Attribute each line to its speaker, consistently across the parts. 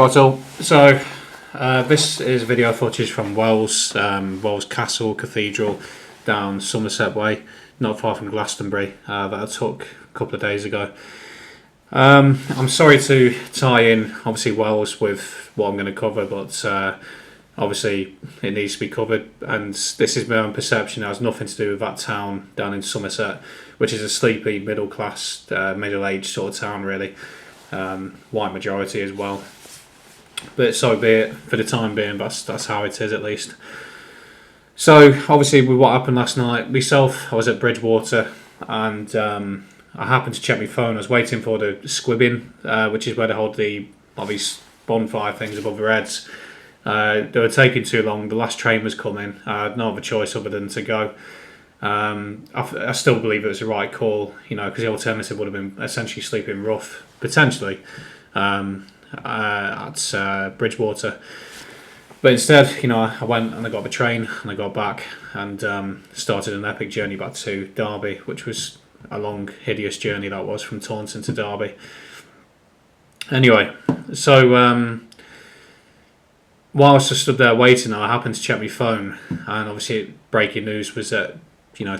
Speaker 1: Right, this is video footage from Wells, Wells Castle Cathedral down Somerset Way, not far from Glastonbury, that I took a couple of days ago. I'm sorry to tie in, obviously, Wells with what I'm going to cover, but obviously it needs to be covered, and this is my own perception. It has nothing to do with that town down in Somerset, which is a sleepy, middle-class, middle-aged sort of town, really. White majority as well. But so be it, for the time being, that's how it is at least. So, obviously, with what happened last night, myself, I was at Bridgewater, and I happened to check my phone. I was waiting for the squibbing, which is where they hold all these bonfire things above their heads. They were taking too long. The last train was coming. I had no other choice other than to go. I still believe it was the right call, because the alternative would have been essentially sleeping rough, potentially, at Bridgewater. But instead, I went and I got the train and I got back and started an epic journey back to Derby, which was a long, hideous journey that was, from Taunton to Derby. Anyway, so whilst I stood there waiting, I happened to check my phone, and obviously breaking news was that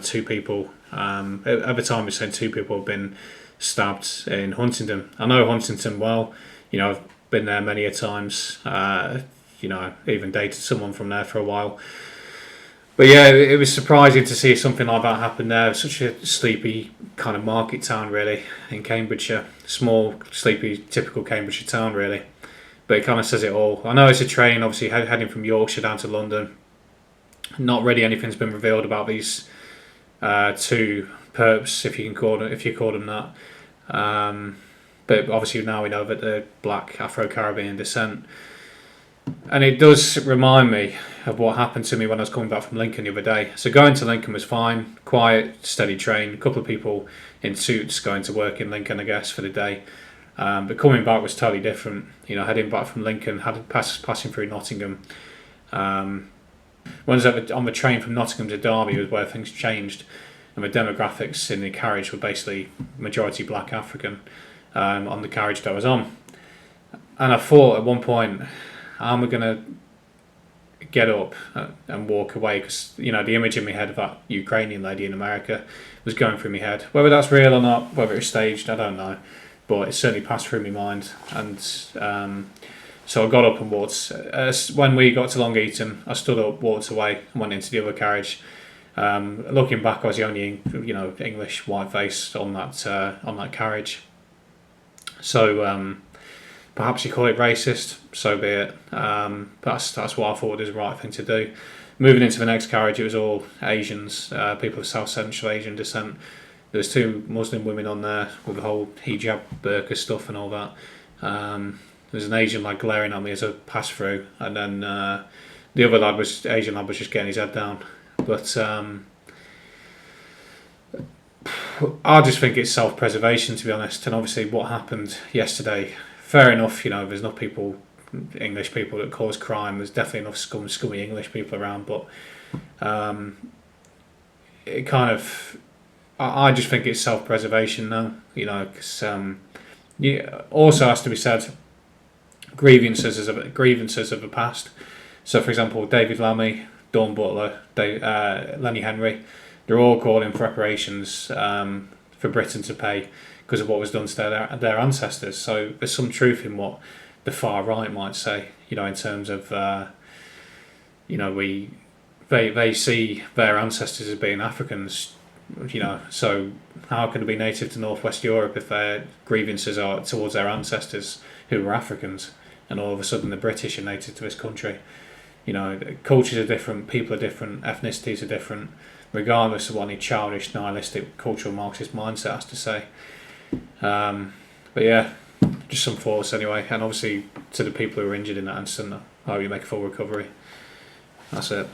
Speaker 1: two people, at the time we said two people have been stabbed in Huntingdon. I know Huntingdon well, I've been there many a times, even dated someone from there for a while. But yeah, it was surprising to see something like that happen there. Such a sleepy kind of market town, really, in Cambridgeshire. Small, sleepy, typical Cambridgeshire town, really. But it kind of says it all. I know it's a train, obviously, heading from Yorkshire down to London. Not really anything's been revealed about these two perps, if you call them that. But obviously now we know that they're black, Afro-Caribbean descent. And it does remind me of what happened to me when I was coming back from Lincoln the other day. So going to Lincoln was fine, quiet, steady train. A couple of people in suits going to work in Lincoln, I guess, for the day. But coming back was totally different. Heading back from Lincoln, passing through Nottingham. When I was on the train from Nottingham to Derby was where things changed, and the demographics in the carriage were basically majority black African on the carriage that I was on. And I thought at one point, how am I going to get up and walk away? Because the image in my head of that Ukrainian lady in America was going through my head. Whether that's real or not, whether it's staged, I don't know, but it certainly passed through my mind. And so I got up and walked. When we got to Long Eaton, I stood up, walked away, and went into the other carriage. Looking back, I was the only English white face on that carriage. So perhaps you call it racist, so be it. That's what I thought was the right thing to do. Moving into the next carriage, it was all Asians, people of South Central Asian descent. There was two Muslim women on there with the whole hijab, burqa stuff and all that. There was an Asian lad glaring at me as I passed through, and then the other Asian lad was just getting his head down. But I just think it's self-preservation, to be honest. And obviously what happened yesterday, fair enough, there's enough people, English people, that cause crime. There's definitely enough scummy English people around, but it kind of, I just think it's self-preservation now, because also has to be said, grievances of the past. So, for example, David Lammy, Dawn Butler, Lenny Henry, they're all calling for reparations for Britain to pay because of what was done to their ancestors. So there's some truth in what the far right might say, in terms of, they see their ancestors as being Africans, so how can it be native to Northwest Europe if their grievances are towards their ancestors who were Africans, and all of a sudden the British are native to this country? Cultures are different, people are different, ethnicities are different, regardless of what any childish, nihilistic, cultural Marxist mindset has to say. But yeah, just some thoughts anyway, and obviously to the people who were injured in that incident, I hope you make a full recovery. That's it.